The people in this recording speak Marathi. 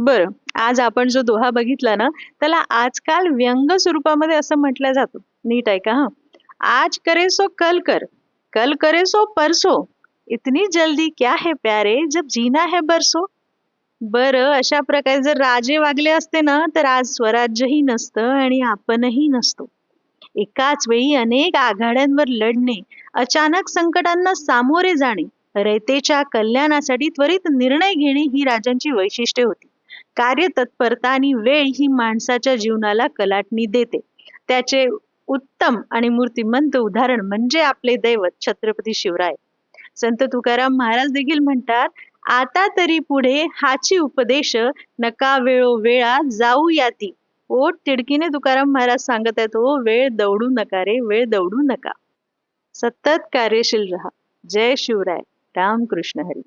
बरं, आज आपण जो दोहा बघितला ना, त्याला आजकाल व्यंग स्वरूपामध्ये असं म्हटलं जातं. नीट ऐका हं. आज करे सो कल कर, कल करे सो परसो. इतनी जल्दी क्या है प्यारे, जब जीना है बरसो. बरं, अशा प्रकारे जर राजे वागले असते ना, तर आज स्वराज्यही नसतं आणि आपणही नसतो. एकाच वेळी अनेक आघाड्यांवर लढणे, अचानक संकटांना सामोरे जाणे, रयतेच्या कल्याणासाठी त्वरित निर्णय घेणे ही राजांची वैशिष्ट्ये होती. कार्यतत्परता आणि वेळ ही माणसाच्या जीवनाला कलाटणी देते. त्याचे उत्तम आणि मूर्तिमंत उदाहरण म्हणजे आपले दैवत छत्रपती शिवराय. संत तुकाराम महाराज देखील म्हणतात, आता तरी पुढे हाची उपदेश, नका वेळोवेळा जाऊ याती. पोट तिडकीने तुकाराम महाराज सांगत आहेत, हो वेळ दौडू नका रे, वेळ दौडू नका. सतत कार्यशील रहा. जय शिवराय. रामकृष्ण हरी.